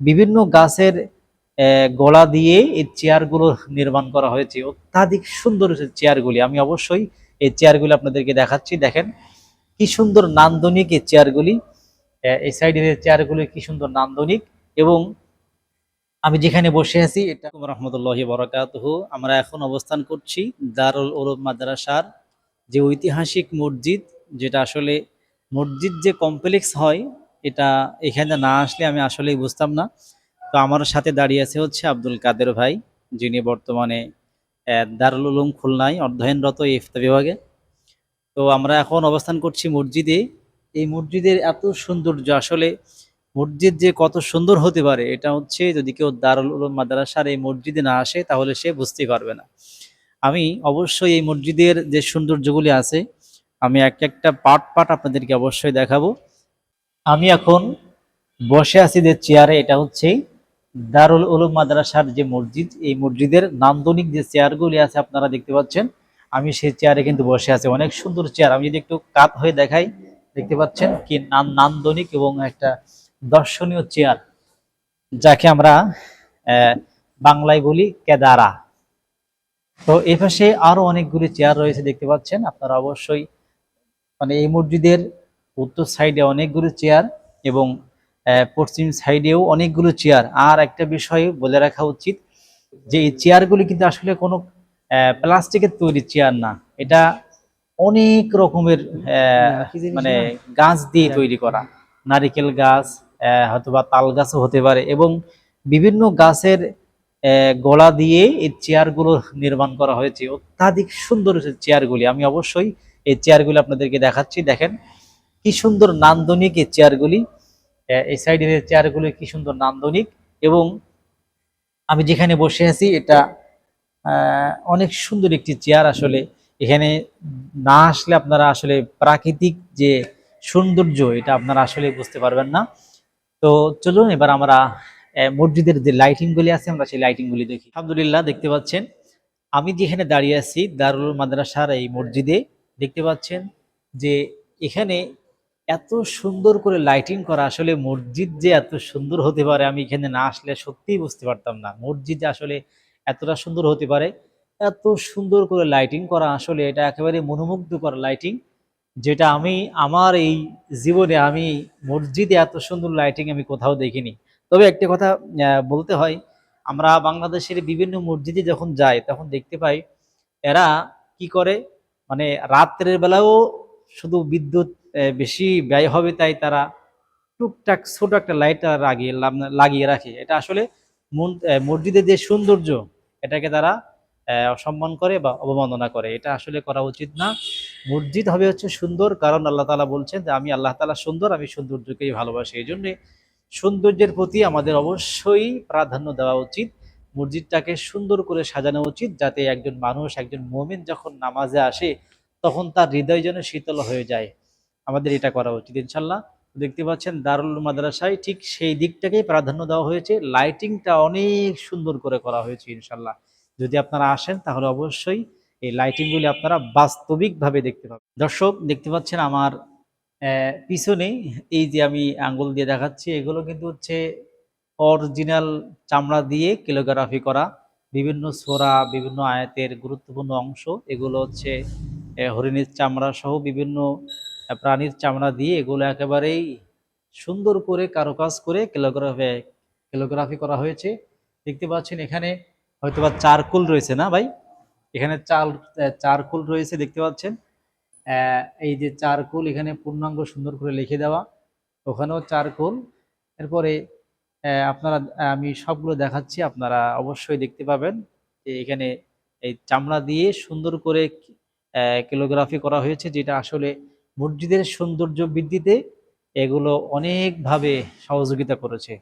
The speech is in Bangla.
বিভিন্ন গাছের গোড়া দিয়ে এই চেয়ারগুলো নির্মাণ করা হয়েছে। অত্যাধিক সুন্দর চেয়ারগুলি। আমি অবশ্যই এই চেয়ারগুলি আপনাদেরকে দেখাচ্ছি। দেখেন কি সুন্দর নান্দনিক এই চেয়ারগুলি। এই সাইডের চেয়ারগুলি কি সুন্দর নান্দনিক। এবং আমি যেখানে বসে আছি, এটা রহমতুল্লাহি বরাকাতুহু, আমরা এখন অবস্থান করছি দারুল উলুম মাদ্রাসার যে ঐতিহাসিক মসজিদ, যেটা আসলে মসজিদ যে কমপ্লেক্স হয়, এটা এখানে না আসলে আমি আসলেই বুঝতাম না। তো আমার সাথে দাঁড়িয়ে আছে হচ্ছে আব্দুল কাদের ভাই, যিনি বর্তমানে দারুল উলুম খুলনায় অধ্যয়নরত ইফতা বিভাগে। তো আমরা এখন অবস্থান করছি মসজিদে। এই মসজিদের এত সৌন্দর্য, আসলে মসজিদ যে কত সুন্দর হতে পারে, এটা হচ্ছে যদি কেউ দারুল উলুম মাদ্রাসার এই মসজিদে না আসে তাহলে সে বুঝতেই পারবে না। আমি অবশ্যই এই মসজিদের যে সৌন্দর্যগুলি আছে, আমি একটা পার্ট পার্ট আপনাদেরকে অবশ্যই দেখাবো। আমি এখন বসে আছি যে চেয়ারে, এটা হচ্ছে দারুল উলুম মাদ্রাসার যে মসজিদ, এই মসজিদের নান্দনিক যে চেয়ারগুলি আছে আপনারা দেখতে পাচ্ছেন। আমি সেই চেয়ারে কিন্তু বসে আছি, অনেক সুন্দর চেয়ার। আমি যদি একটু কাত হয়ে দেখাই, দেখতে পাচ্ছেন কি নান্দনিক এবং একটা দর্শনীয় চেয়ার, যাকে আমরা বাংলায় বলি কেদারা। তো এই পাশে আরো অনেকগুলি চেয়ার রয়েছে দেখতে পাচ্ছেন আপনারা অবশ্যই। মানে এই মসজিদের উত্তর সাইডে অনেকগুলো চেয়ার এবং পশ্চিম সাইডেও অনেকগুলো চেয়ার। আর একটা বিষয় বলে রাখা উচিত যে এই চেয়ারগুলি কিন্তু আসলে কোনো প্লাস্টিকের তৈরি চেয়ার না, এটা অনেক রকমের মানে গাছ দিয়ে তৈরি করা। নারিকেল গাছ, হয়তোবা তাল গাছও হতে পারে, এবং বিভিন্ন গাছের গোড়া দিয়ে এই চেয়ারগুলো নির্মাণ করা হয়েছে। অত্যাধিক সুন্দর চেয়ারগুলি। আমি অবশ্যই এই চেয়ারগুলি আপনাদেরকে দেখাচ্ছি। দেখেন কি সুন্দর নান্দনিক এই চেয়ারগুলি। এই সাইডের চেয়ারগুলি কি সুন্দর নান্দনিক। এবং আমি যেখানে বসে আছি, এটা অনেক সুন্দর একটি চেয়ার। আসলে এখানে না আসলে আপনারা আসলে প্রাকৃতিক যে সৌন্দর্য, এটা আপনারা আসলে বুঝতে পারবেন না। তো চলুন এবার আমরা মসজিদের যে লাইটিং গুলি আছে, আমরা সেই লাইটিং গুলি দেখি। আলহামদুলিল্লাহ, দেখতে পাচ্ছেন আমি যেখানে দাঁড়িয়ে আছি দারুল মাদ্রাসার এই মসজিদে, দেখতে পাচ্ছেন যে এখানে এত সুন্দর করে লাইটিং করা। আসলে মসজিদ যে এত সুন্দর হতে পারে, আমি এখানে না আসলে সত্যিই বুঝতে পারতাম না। মসজিদ আসলে এতটা সুন্দর হতে পারে, এত সুন্দর করে লাইটিং করা, আসলে এটা একেবারে মনোমুগ্ধকর লাইটিং, যেটা আমি আমার এই জীবনে আমি মসজিদে এত সুন্দর লাইটিং আমি কোথাও দেখিনি। তবে একটা কথা বলতে হয়, আমরা বাংলাদেশের বিভিন্ন মসজিদে যখন যাই তখন দেখতে পাই এরা কি করে, মানে রাত্রের বেলাও শুধু বিদ্যুৎ বেশি ব্যয় হবে তাই তারা টুকটাক ছোট একটা লাইট লাগিয়ে রাখে। এটা আসলে মসজিদের যে সৌন্দর্য, এটাকে তারা অসম্মান করে বা অবমাননা করে। এটা আসলে করা উচিত না। মসজিদ হবে হচ্ছে সুন্দর, কারণ আল্লাহ তাআলা বলছেন যে আমি আল্লাহ তাআলা সুন্দর, আমি সৌন্দর্যকেই ভালোবাসি। এই জন্য সৌন্দর্যের প্রতি আমাদের অবশ্যই প্রাধান্য দেওয়া উচিত। মসজিদটাকে সুন্দর করে সাজানো উচিত, যাতে একজন মানুষ, একজন মুমিন যখন নামাজে আসে তখন তার হৃদয় যেন শীতল হয়ে যায়। আমাদের এটা করা উচিত ইনশাল্লাহ। দেখতে পাচ্ছেন দারুল মাদ্রাসায় ঠিক সেই দিকটাকেই প্রাধান্য দেওয়া হয়েছে। লাইটিংটা অনেক সুন্দর করে করা হয়েছে ইনশাল্লাহ। যদি আপনারা আসেন তাহলে অবশ্যই এই লাইটিংগুলি আপনারা বাস্তবিকভাবে দেখতে পাবেন। দর্শক, দেখতে পাচ্ছেন আমার পিছনে এই যে আমি আঙ্গুল দিয়ে দেখাচ্ছি, এগুলো কিন্তু হচ্ছে অরিজিনাল চামড়া দিয়ে ক্যালিগ্রাফি করা বিভিন্ন সূরা, বিভিন্ন আয়াতের গুরুত্বপূর্ণ অংশ। এগুলো হচ্ছে হরিণের চামড়া সহ বিভিন্ন প্রাণীর চামড়া দিয়ে এগুলো একেবারেই সুন্দর করে কারুকাজ করে ক্যালিগ্রাফি করা হয়েছে। দেখতে পাচ্ছেন এখানে হয়তোবা চারকোল রয়েছে না ভাই, এখানে চারকোল রয়েছে দেখতে পাচ্ছেন। এই যে চারকোল, এখানে পূর্ণাঙ্গ সুন্দর করে লিখে দেওয়া, ওখানেও চারকোল। এরপরে আপনারা আমি সবগুলো দেখাচ্ছি, আপনারা অবশ্যই দেখতে পাবেন যে এখানে এই চামড়া দিয়ে সুন্দর করে ক্যালিগ্রাফি করা হয়েছে, যেটা আসলে মসজিদের সৌন্দর্য বৃদ্ধিতে এগুলো অনেকভাবে সহযোগিতা করেছে।